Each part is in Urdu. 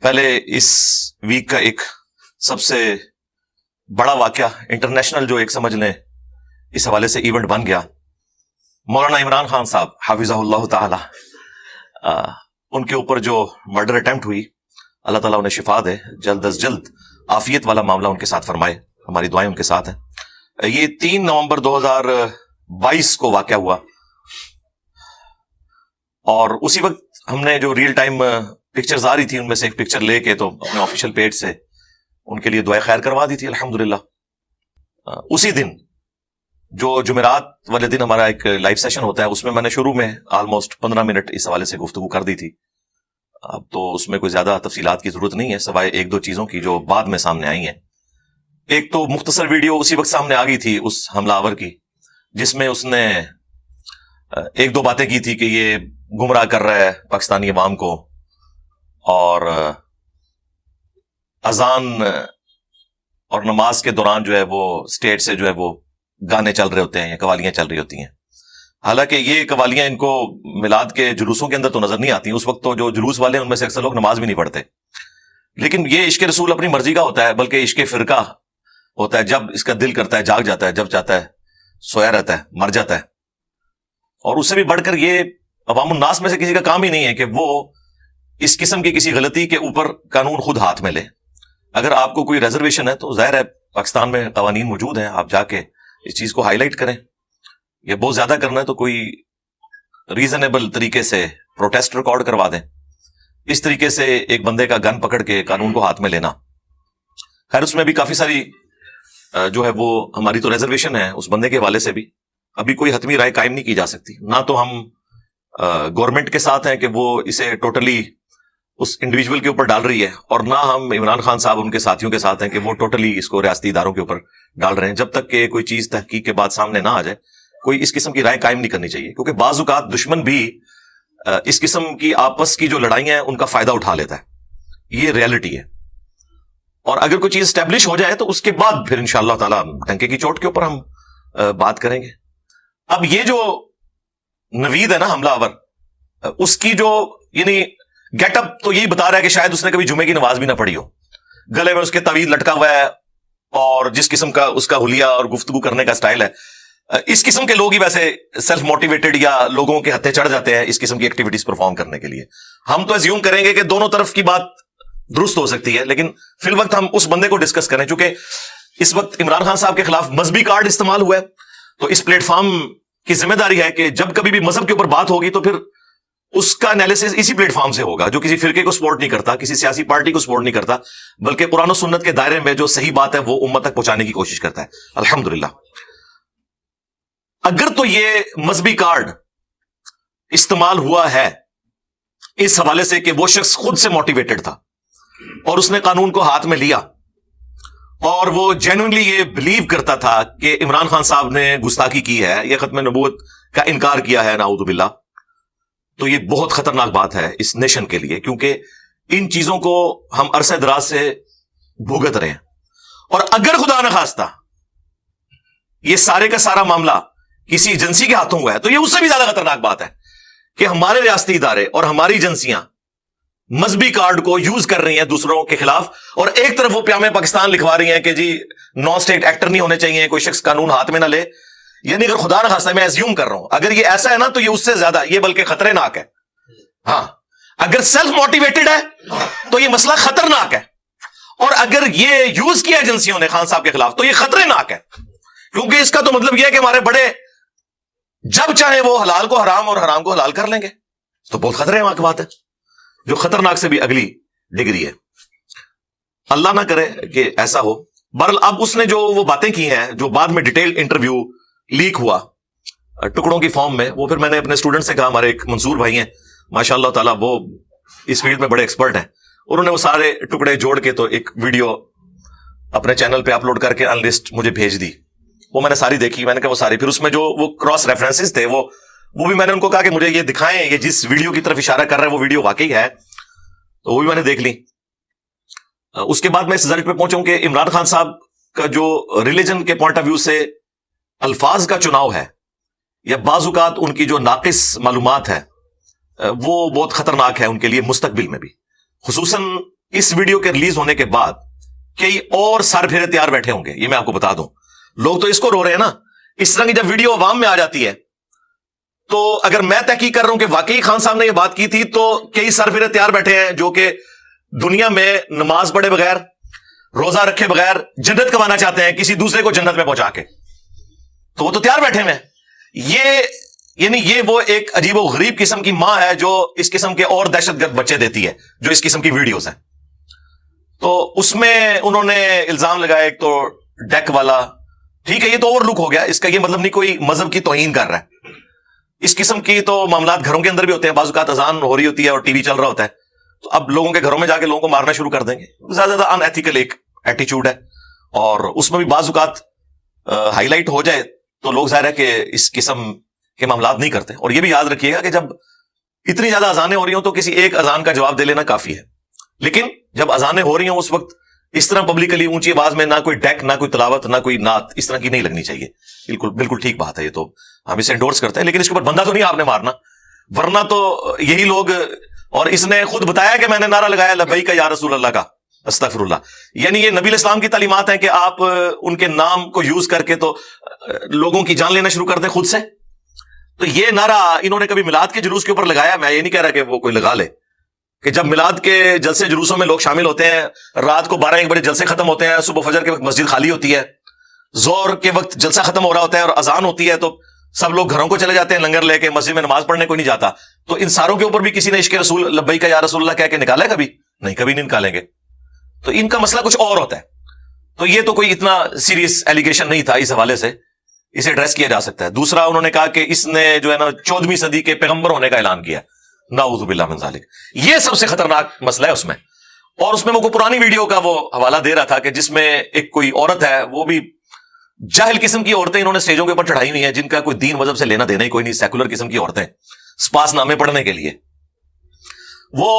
پہلے اس ویک کا ایک سب سے بڑا واقعہ انٹرنیشنل جو ایک سمجھ لیں اس حوالے سے ایونٹ بن گیا، مولانا عمران خان صاحب حافظہ اللہ تعالی، ان کے اوپر جو مرڈر اٹیمپٹ ہوئی، اللہ تعالیٰ انہیں شفا دے، جلد از جلد عافیت والا معاملہ ان کے ساتھ فرمائے، ہماری دعائیں ان کے ساتھ ہیں۔ یہ 3 نومبر 2022 کو واقعہ ہوا، اور اسی وقت ہم نے جو ریئل ٹائم پکچرز آ رہی تھی ان میں سے ایک پکچر لے کے تو اپنے آفیشیل پیج سے ان کے لیے دعائیں خیر کروا دی تھی الحمدللہ۔ اسی دن جو جمعرات والے دن ہمارا ایک لائیو سیشن ہوتا ہے، اس میں نے شروع میں آلموسٹ 15 منٹ اس حوالے سے گفتگو کر دی تھی۔ اب تو اس میں کوئی زیادہ تفصیلات کی ضرورت نہیں ہے، سوائے 1-2 چیزوں کی جو بعد میں سامنے آئی ہیں۔ ایک تو مختصر ویڈیو اسی وقت سامنے آ گئی تھی اس حملہ آور کی، جس میں اس نے 1-2 باتیں کی تھی کہ یہ گمراہ کر رہا ہے پاکستانی عوام کو، اور اذان اور نماز کے دوران جو ہے وہ اسٹیج سے جو ہے وہ گانے چل رہے ہوتے ہیں یا قوالیاں چل رہی ہوتی ہیں۔ حالانکہ یہ قوالیاں ان کو میلاد کے جلوسوں کے اندر تو نظر نہیں آتی، اس وقت تو جو جلوس والے ہیں ان میں سے اکثر لوگ نماز بھی نہیں پڑھتے، لیکن یہ عشق رسول اپنی مرضی کا ہوتا ہے، بلکہ عشق فرقہ ہوتا ہے، جب اس کا دل کرتا ہے جاگ جاتا ہے، جب چاہتا ہے سویا رہتا ہے، مر جاتا ہے۔ اور اس سے بھی بڑھ کر یہ عوام الناس میں سے کسی کا کام ہی نہیں ہے کہ وہ اس قسم کی کسی غلطی کے اوپر قانون خود ہاتھ میں لے۔ اگر آپ کو کوئی ریزرویشن ہے تو ظاہر ہے پاکستان میں قوانین موجود ہیں، آپ جا کے اس چیز کو ہائی لائٹ کریں۔ یہ بہت زیادہ کرنا ہے تو کوئی ریزنیبل طریقے سے پروٹیسٹ ریکارڈ کروا دیں۔ اس طریقے سے ایک بندے کا گن پکڑ کے قانون کو ہاتھ میں لینا، خیر اس میں بھی کافی ساری جو ہے وہ ہماری تو ریزرویشن ہے اس بندے کے حوالے سے بھی، ابھی کوئی حتمی رائے قائم نہیں کی جا سکتی۔ نہ تو ہم گورنمنٹ کے ساتھ ہیں کہ وہ اسے ٹوٹلی اس انڈیویجول کے اوپر ڈال رہی ہے، اور نہ ہم عمران خان صاحب ان کے ساتھیوں کے ساتھ ہیں کہ وہ ٹوٹلی اس کو ریاستی اداروں کے اوپر ڈال رہے ہیں۔ جب تک کہ کوئی چیز تحقیق کے بعد سامنے نہ آ جائے کوئی اس قسم کی رائے قائم نہیں کرنی چاہیے، کیونکہ بعض اوقات دشمن بھی اس قسم کی آپس کی جو لڑائیاں ہیں ان کا فائدہ اٹھا لیتا ہے، یہ ریئلٹی ہے۔ اور اگر کوئی چیز اسٹیبلش ہو جائے تو اس کے بعد پھر انشاءاللہ تعالی ٹنکے کی چوٹ کے اوپر ہم بات کریں گے۔ اب یہ جو نوید ہے نا حملہ آور، اس کی جو یعنی گیٹ اپ تو یہی بتا رہا ہے کہ شاید اس نے کبھی جمعے کی نماز بھی نہ پڑھی ہو، گلے میں اس کے طویل لٹکا ہوا ہے، اور جس قسم کا اس کا حلیہ اور گفتگو کرنے کا سٹائل ہے، اس قسم کے لوگ ہی ویسے سیلف موٹیویٹڈ یا لوگوں کے ہتھے چڑھ جاتے ہیں اس قسم کی ایکٹیویٹیز پرفارم کرنے کے لیے۔ ہم تو ایزیوم کریں گے کہ دونوں طرف کی بات درست ہو سکتی ہے، لیکن فی الوقت ہم اس بندے کو ڈسکس کریں، چونکہ اس وقت عمران خان صاحب کے خلاف مذہبی کارڈ استعمال ہوا ہے، تو اس پلیٹ فارم کی ذمہ داری ہے کہ جب کبھی بھی مذہب کے اوپر بات ہوگی تو پھر اس کا انالیسس اسی پلیٹ فارم سے ہوگا، جو کسی فرقے کو سپورٹ نہیں کرتا، کسی سیاسی پارٹی کو سپورٹ نہیں کرتا، بلکہ قرآن و سنت کے دائرے میں جو صحیح بات ہے وہ امت تک پہنچانے کی کوشش کرتا ہے الحمدللہ۔ اگر تو یہ مذہبی کارڈ استعمال ہوا ہے اس حوالے سے کہ وہ شخص خود سے موٹیویٹڈ تھا اور اس نے قانون کو ہاتھ میں لیا، اور وہ جینوئنلی یہ بلیو کرتا تھا کہ عمران خان صاحب نے گستاخی کی ہے یا ختم نبوت کا انکار کیا ہے نعوذ باللہ، تو یہ بہت خطرناک بات ہے اس نیشن کے لیے، کیونکہ ان چیزوں کو ہم عرصہ دراز سے بھگت رہے ہیں۔ اور اگر خدا نخواستہ یہ سارے کا سارا معاملہ کسی ایجنسی کے ہاتھوں ہوا ہے تو یہ اس سے بھی زیادہ خطرناک بات ہے کہ ہمارے ریاستی ادارے اور ہماری ایجنسیاں مذہبی کارڈ کو یوز کر رہی ہیں دوسروں کے خلاف، اور ایک طرف وہ پیام پاکستان لکھوا رہی ہیں کہ جی نان اسٹیٹ ایکٹر نہیں ہونے چاہیے، کوئی شخص قانون ہاتھ میں نہ لے۔ یعنی اگر خدا نہ خواستہ، میں ایزیوم کر رہا ہوں، اگر یہ ایسا ہے نا تو یہ اس سے زیادہ، یہ بلکہ خطرے ناک ہے۔ ہاں اگر سیلف موٹیویٹڈ ہے تو یہ مسئلہ خطرناک ہے، اور اگر یہ یوز کیا ایجنسیوں نے خان صاحب کے خلاف تو یہ خطرے ناک ہے، کیونکہ اس کا تو مطلب یہ ہے کہ ہمارے بڑے جب چاہیں وہ حلال کو حرام اور حرام کو حلال کر لیں گے، تو بہت خطرے ناک بات ہے، جو خطرناک سے بھی اگلی ڈگری ہے۔ اللہ نہ کرے کہ ایسا ہو۔ بہرحال اب اس نے جو وہ باتیں کی ہیں جو بعد میں ڈیٹیل انٹرویو لیک ہوا ٹکڑوں کی فارم میں، وہ پھر میں نے اپنے اسٹوڈنٹ سے کہا، ہمارے ایک منصور بھائی ہیں ماشاء اللہ تعالیٰ، وہ اس فیلڈ میں بڑے ایکسپرٹ ہیں، انہوں نے وہ سارے ٹکڑے جوڑ کے تو ایک ویڈیو اپنے چینل پہ اپلوڈ کر کے ان لسٹ مجھے بھیج دی۔ وہ میں نے ساری دیکھی، میں نے کہا وہ ساری، پھر اس میں جو وہ کراس ریفرنسز تھے وہ بھی میں نے ان کو کہا کہ مجھے یہ دکھائیں، یہ جس ویڈیو کی طرف اشارہ کر رہا ہے وہ ویڈیو واقعی ہے، تو وہ بھی میں نے دیکھ لی۔ اس کے بعد میں اس رزلٹ پہ پہنچا ہوں کہ عمران خان صاحب کا جو ریلیجن کے پوائنٹ آف ویو سے الفاظ کا چناؤ ہے، یا بعض اوقات ان کی جو ناقص معلومات ہے، وہ بہت خطرناک ہے ان کے لیے مستقبل میں بھی، خصوصاً اس ویڈیو کے ریلیز ہونے کے بعد کئی اور سر پھیرے تیار بیٹھے ہوں گے. یہ میں آپ کو بتا دوں. لوگ تو اس کو رو رہے ہیں نا. اس طرح کی جب ویڈیو عوام میں آ جاتی ہے تو اگر میں تحقیق کر رہا ہوں کہ واقعی خان صاحب نے یہ بات کی تھی, تو کئی سر پھیرے تیار بیٹھے ہیں جو کہ دنیا میں نماز پڑھے بغیر, روزہ رکھے بغیر جنت کمانا چاہتے ہیں, کسی دوسرے کو جنت میں پہنچا کے. تو وہ تو تیار بیٹھے ہیں. یہ وہ ایک عجیب و غریب قسم کی ماں ہے جو اس قسم کے اور دہشت گرد بچے دیتی ہے, جو اس قسم کی ویڈیوز ہیں. تو اس میں انہوں نے الزام لگایا ایک تو ڈیک والا. ٹھیک ہے, یہ تو اوور لک ہو گیا. اس کا یہ مطلب نہیں کوئی مذہب کی توہین کر رہا ہے. اس قسم کی تو معاملات گھروں کے اندر بھی ہوتے ہیں. بعض اوقات اذان ہو رہی ہوتی ہے اور ٹی وی چل رہا ہوتا ہے, تو اب لوگوں کے گھروں میں جا کے لوگوں کو مارنا شروع کر دیں گے. زیادہ ان ایتھیکل ایک ایٹیچیوڈ ہے, اور اس میں بھی بعض اوقات ہائی لائٹ ہو جائے تو لوگ ظاہر ہے کہ اس قسم کے معاملات نہیں کرتے. اور یہ بھی یاد رکھیے گا کہ جب اتنی زیادہ اذانیں ہو رہی ہوں تو کسی ایک اذان کا جواب دے لینا کافی ہے. لیکن جب اذانیں ہو رہی ہوں اس وقت اس طرح پبلکلی اونچی آواز میں نہ کوئی ڈیک, نہ کوئی تلاوت, نہ کوئی نعت, اس طرح کی نہیں لگنی چاہیے. بالکل ٹھیک بات ہے, یہ تو ہم اسے انڈورس کرتے ہیں. لیکن اس کے اوپر بندہ تو نہیں آپ نے مارنا, ورنہ تو یہی لوگ. اور اس نے خود بتایا کہ میں نے نعرہ لگایا لبیک یا رسول اللہ کا, استغفر اللہ. یعنی یہ نبی علیہ السلام کی تعلیمات ہیں کہ آپ ان کے نام کو یوز کر کے تو لوگوں کی جان لینا شروع کر دیں خود سے. تو یہ نعرہ انہوں نے کبھی میلاد کے جلوس کے اوپر لگایا. میں یہ نہیں کہہ رہا کہ وہ کوئی لگا لے, کہ جب میلاد کے جلسے جلوسوں میں لوگ شامل ہوتے ہیں, رات کو 12-1 بجے جلسے ختم ہوتے ہیں, صبح فجر کے وقت مسجد خالی ہوتی ہے, زور کے وقت جلسہ ختم ہو رہا ہوتا ہے اور اذان ہوتی ہے, تو سب لوگ گھروں کو چلے جاتے ہیں لنگر لے کے, مسجد میں نماز پڑھنے کوئی نہیں جاتا. تو ان ساروں کے اوپر بھی کسی نے عشق رسول لبیک یا رسول اللہ کہہ کے نکالا ہے کبھی؟ نہیں, کبھی نہیں نکالیں گے. تو ان کا مسئلہ کچھ اور ہوتا ہے. تو یہ تو کوئی اتنا سیریس ایلیگیشن نہیں تھا, اس حوالے سے اسے ایڈریس کیا جا سکتا ہے. دوسرا, انہوں نے کہا کہ اس نے جو ہے نا 14ویں صدی کے پیغمبر ہونے کا اعلان کیا. نعوذ باللہ من ذالک. یہ سب سے خطرناک مسئلہ ہے اس میں. اور اس میں وہ پرانی ویڈیو کا وہ حوالہ دے رہا تھا کہ جس میں ایک کوئی عورت ہے, وہ بھی جاہل قسم کی عورتیں انہوں نے اسٹیجوں کے اوپر چڑھائی ہوئی ہیں, جن کا کوئی دین مذہب سے لینا دینا ہی کوئی نہیں, سیکولر قسم کی عورتیں سپاس نامے پڑھنے کے لیے. وہ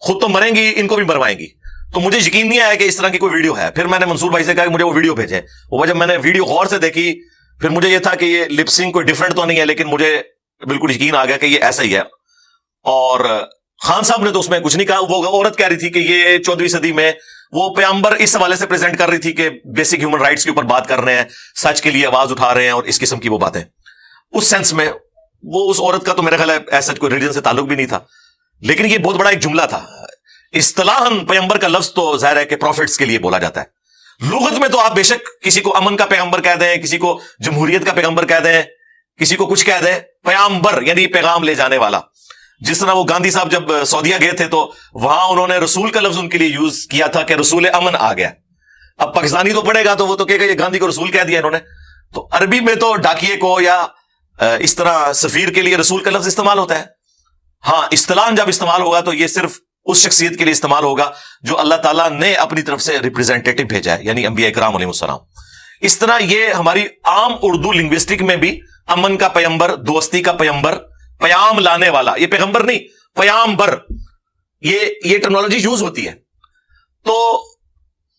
خود تو مریں گی, ان کو بھی مروائیں گی. تو مجھے یقین نہیں آیا کہ اس طرح کی کوئی ویڈیو ہے. پھر میں نے منصور بھائی سے کہا کہ مجھے وہ ویڈیو بھیجیں. وہ جب میں نے ویڈیو غور سے دیکھی, پھر مجھے یہ تھا کہ یہ لپسنگ کوئی ڈفرنٹ تو نہیں ہے, لیکن مجھے بالکل یقین آ گیا کہ یہ ایسا ہی ہے. اور خان صاحب نے تو اس میں کچھ نہیں کہا. وہ عورت کہہ رہی تھی کہ یہ 14ویں صدی میں وہ پیغمبر اس حوالے سے پریزنٹ کر رہی تھی کہ بیسک ہیومن رائٹس کے اوپر بات کر رہے ہیں, سچ کے لیے آواز اٹھا رہے ہیں, اور اس قسم کی وہ باتیں. اس سینس میں وہ اس عورت کا تو میرا خیال ہے ایسا کوئی ریلیجن سے تعلق بھی نہیں تھا. لیکن یہ بہت بڑا ایک جملہ تھا. اصطلاحاً پیغمبر کا لفظ تو ظاہر ہے کہ پروفٹس کے لیے بولا جاتا ہے. لغت میں تو آپ بے شک کسی کو امن کا پیغمبر کہہ دیں, کسی کو جمہوریت کا پیغمبر کہہ دیں, کسی کو کچھ کہہ دیں. پیغمبر یعنی پیغام لے جانے والا. جس طرح وہ گاندھی صاحب جب سعودیہ گئے تھے تو وہاں انہوں نے رسول کا لفظ ان کے لیے یوز کیا تھا کہ رسول امن آ گیا. اب پاکستانی تو پڑھے گا تو وہ تو کہے گا یہ گاندھی کو رسول کہہ دیا انہوں نے. تو عربی میں تو ڈاکیے کو یا اس طرح سفیر کے لیے رسول کا لفظ استعمال ہوتا ہے. ہاں, اصطلاح جب استعمال ہوگا تو یہ صرف اس شخصیت کے لیے استعمال ہوگا جو اللہ تعالیٰ نے اپنی طرف سے ریپرزینٹیٹو بھیجا ہے, یعنی انبیاء کرام علیہ السلام. اس طرح یہ ہماری عام اردو لنگوسٹک میں بھی امن کا پیغمبر, دوستی کا پیغمبر, پیام لانے والا, یہ پیغمبر نہیں پیامبر, یہ ٹرمنالوجی یوز ہوتی ہے. تو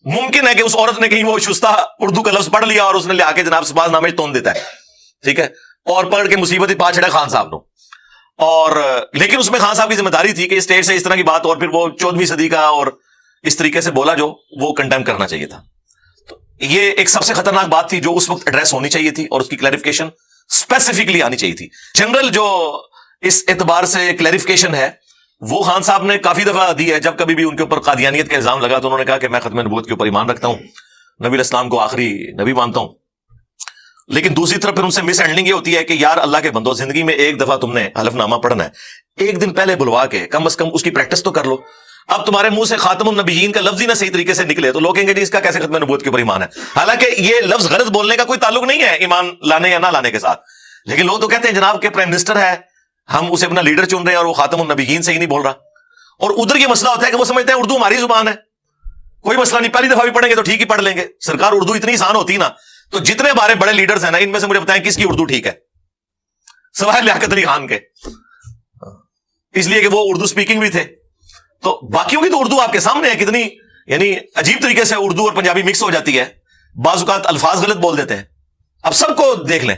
ممکن ہے کہ اس عورت نے کہیں وہ شستہ اردو کا لفظ پڑھ لیا اور اس نے لے آ کے جناب سباز نامے تون دیتا ہے, ٹھیک ہے, اور پکڑ کے مصیبت ہی پا چھڑا خان صاحب نو. اور لیکن اس میں خان صاحب کی ذمہ داری تھی کہ اسٹیج سے اس طرح کی بات, اور پھر وہ 14ویں صدی کا اور اس طریقے سے بولا جو وہ کنڈیم کرنا چاہیے تھا. تو یہ ایک سب سے خطرناک بات تھی جو اس وقت ایڈریس ہونی چاہیے تھی, اور اس کی کلیریفیکیشن اسپیسیفکلی آنی چاہیے تھی. جنرل جو اس اعتبار سے کلیریفیکیشن ہے وہ خان صاحب نے کافی دفعہ دی ہے. جب کبھی بھی ان کے اوپر قادیانیت کا الزام لگا تو انہوں نے کہا کہ میں ختم نبوت کے اوپر ایمان رکھتا ہوں, نبی علیہ السلام کو آخری نبی مانتا ہوں. لیکن دوسری طرف پھر ان سے مس ہینڈلنگ یہ ہوتی ہے کہ یار اللہ کے بندو, زندگی میں ایک دفعہ تم نے حلف نامہ پڑھنا ہے, ایک دن پہلے بلوا کے کم از کم اس کی پریکٹس تو کر لو. اب تمہارے منہ سے خاتم النبیین کا لفظ ہی نہ صحیح طریقے سے نکلے تو لوگ کہیں گے جی اس کا کیسے ختم نبوت کے اوپر ایمان ہے. حالانکہ یہ لفظ غلط بولنے کا کوئی تعلق نہیں ہے ایمان لانے یا نہ لانے کے ساتھ. لیکن لوگ تو کہتے ہیں جناب کہ پرائم منسٹر ہے, ہم اسے اپنا لیڈر چن رہے ہیں اور وہ خاتم النبیین سے ہی نہیں بول رہا. اور ادھر یہ مسئلہ ہوتا ہے کہ وہ سمجھتے ہیں اردو ہماری زبان ہے, کوئی مسئلہ نہیں, پہلی دفعہ بھی پڑھیں گے تو ٹھیک ہی پڑھ لیں گے. سرکار اردو اتنی آسان ہوتی نا تو جتنے بارے بڑے لیڈرز ہیں نا ان میں سے مجھے بتائیں کس کی اردو ٹھیک ہے سوائے لیاقت علی خان کے, اس لیے کہ وہ اردو سپیکنگ بھی تھے. تو باقیوں کی تو اردو آپ کے سامنے ہے کتنی, یعنی عجیب طریقے سے اردو اور پنجابی مکس ہو جاتی ہے, بعض اوقات الفاظ غلط بول دیتے ہیں. اب سب کو دیکھ لیں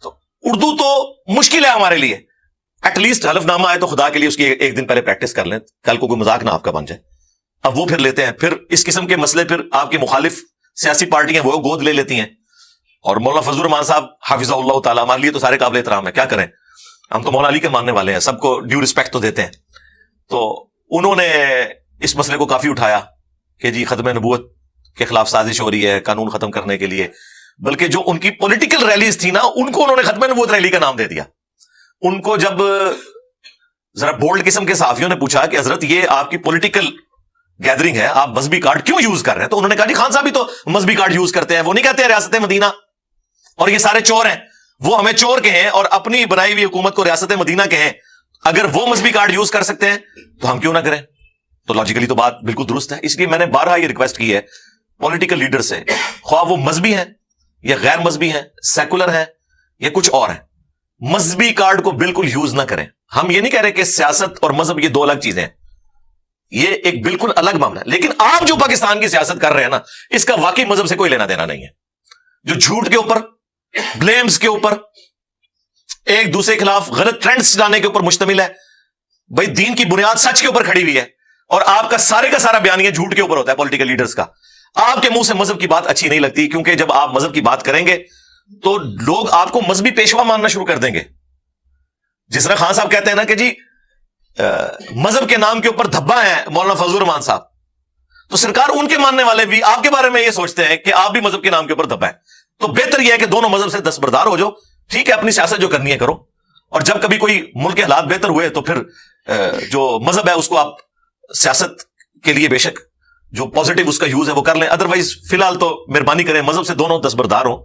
تو اردو تو مشکل ہے ہمارے لیے. ایٹ لیسٹ حلف نامہ ہے تو خدا کے لیے اس کی ایک دن پہلے پریکٹس کر لیں, کل کو کوئی مذاق نہ آپ کا بن جائے. اب وہ پھر لیتے ہیں، پھر اس قسم کے مسئلے پھر آپ کے مخالف سیاسی پارٹیاں وہ گود لے لیتی ہیں. اور مولانا فضل الرحمان صاحب حافظہ اللہ تعالیٰ ہمارے لیے تو سارے قابل احترام ہے، کیا کریں، ہم تو مولانا علی کے ماننے والے ہیں، سب کو ڈیو رسپیکٹ تو دیتے ہیں. تو انہوں نے اس مسئلے کو کافی اٹھایا کہ جی ختم نبوت کے خلاف سازش ہو رہی ہے قانون ختم کرنے کے لیے، بلکہ جو ان کی پولیٹیکل ریلیز تھی نا ان کو انہوں نے ختم نبوت ریلی کا نام دے دیا. ان کو جب ذرا بولڈ قسم کے صحافیوں نے پوچھا کہ حضرت یہ آپ کی پولیٹیکل گیدرنگ ہے، آپ مذہبی کارڈ کیوں یوز کر رہے ہیں، تو انہوں نے کہا جی خان صاحب بھی تو مذہبی کارڈ یوز کرتے ہیں، وہ نہیں کہتے ہیں ریاست مدینہ اور یہ سارے چور ہیں، وہ ہمیں چور کہیں اور اپنی بنائی ہوئی حکومت کو ریاست مدینہ کہیں، اگر وہ مذہبی کارڈ یوز کر سکتے ہیں تو ہم کیوں نہ کریں. تو لاجیکلی تو بات بالکل درست ہے. اس لیے میں نے بارہا یہ ریکویسٹ کی ہے پولیٹیکل لیڈر سے، خواہ وہ مذہبی ہیں یا غیر مذہبی ہیں، سیکولر ہیں یا کچھ اور ہیں، مذہبی کارڈ کو بالکل یوز نہ کریں. ہم یہ نہیں کہہ رہے کہ سیاست اور مذہب یہ دو الگ چیزیں ہیں، یہ ایک بالکل الگ معاملہ ہے، لیکن آپ جو پاکستان کی سیاست کر رہے ہیں نا اس کا واقعی مذہب سے کوئی لینا دینا نہیں ہے. جو جھوٹ کے اوپر، بلیمز کے اوپر، ایک دوسرے کے خلاف غلط ٹرینڈز لانے کے اوپر مشتمل ہے. بھائی دین کی بنیاد سچ کے اوپر کھڑی ہوئی ہے اور آپ کا سارا بیانیہ جھوٹ کے اوپر ہوتا ہے پولیٹیکل لیڈرز کا. آپ کے منہ سے مذہب کی بات اچھی نہیں لگتی، کیونکہ جب آپ مذہب کی بات کریں گے تو لوگ آپ کو مذہبی پیشوا ماننا شروع کر دیں گے. جس طرح خان صاحب کہتے ہیں نا کہ جی مذہب کے نام کے اوپر دھبا ہے مولانا فضل الرحمان صاحب، تو سرکار ان کے ماننے والے بھی آپ کے بارے میں یہ سوچتے ہیں کہ آپ بھی مذہب کے نام کے اوپر دھبا ہے. تو بہتر یہ ہے کہ دونوں مذہب سے دستبردار ہو جاؤ، ٹھیک ہے اپنی سیاست جو کرنی ہے کرو، اور جب کبھی کوئی ملک کے حالات بہتر ہوئے تو پھر جو مذہب ہے اس کو آپ سیاست کے لیے بے شک جو پازیٹیو اس کا یوز ہے وہ کر لیں. ادروائز فی الحال تو مہربانی کریں مذہب سے دونوں دستبردار ہوں،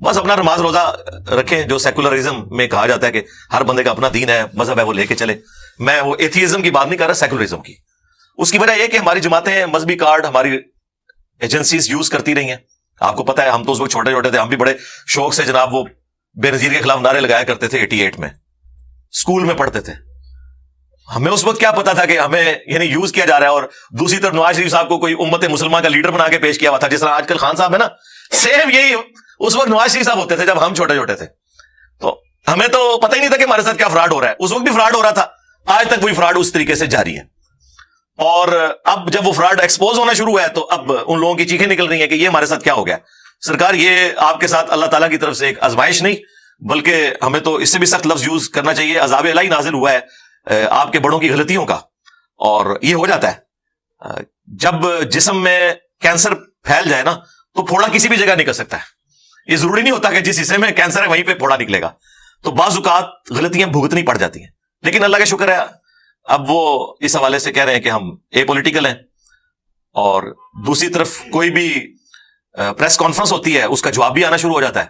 بس اپنا نماز روزہ رکھیں جو سیکولرزم میں کہا جاتا ہے کہ ہر بندے کا اپنا دین ہے، مذہب ہے وہ لے کے چلے. میں وہ ایتھیزم کی بات نہیں کر رہا، سیکولرزم کی. اس کی وجہ یہ کہ ہماری جماعتیں مذہبی کارڈ ہماری ایجنسیز یوز کرتی رہی ہیں. آپ کو پتا ہے ہم تو اس وقت چھوٹے چھوٹے تھے، ہم بھی بڑے شوق سے جناب وہ بے نظیر کے خلاف نعرے لگایا کرتے تھے 88 میں، اسکول میں پڑھتے تھے. ہمیں اس وقت کیا پتا تھا کہ ہمیں یعنی یوز کیا جا رہا ہے. اور دوسری طرف نواز شریف صاحب کو کوئی امت مسلمہ کا لیڈر بنا کے پیش کیا ہوا تھا، جس طرح آج کل خان صاحب ہے نا، سیم یہی اس وقت نواز شریف صاحب ہوتے تھے جب ہم چھوٹے چھوٹے تھے. تو ہمیں تو پتہ ہی نہیں تھا کہ ہمارے ساتھ کیا فراڈ ہو رہا ہے. اس وقت بھی فراڈ ہو رہا تھا، آج تک وہی فراڈ اس طریقے سے جاری ہے. اور اب جب وہ فراڈ ایکسپوز ہونا شروع ہوا ہے تو اب ان لوگوں کی چیخیں نکل رہی ہیں کہ یہ ہمارے ساتھ کیا ہو گیا. سرکار یہ آپ کے ساتھ اللہ تعالیٰ کی طرف سے ایک آزمائش نہیں بلکہ ہمیں تو اس سے بھی سخت لفظ یوز کرنا چاہیے. عذاب الہی نازل ہوا ہے آپ کے بڑوں کی غلطیوں کا، اور یہ ہو جاتا ہے جب جسم میں کینسر پھیل جائے نا تو پھوڑا کسی بھی جگہ نکل سکتا ہے. یہ ضروری نہیں ہوتا کہ جس حصے میں کینسر ہے وہیں پہ پھوڑا نکلے گا. تو بعض اوقات غلطیاں بھگتنی پڑ جاتی ہیں، لیکن اللہ کا شکر ہے اب وہ اس حوالے سے کہہ رہے ہیں کہ ہم اے پولیٹیکل ہیں. اور دوسری طرف کوئی بھی پریس کانفرنس ہوتی ہے اس کا جواب بھی آنا شروع ہو جاتا ہے.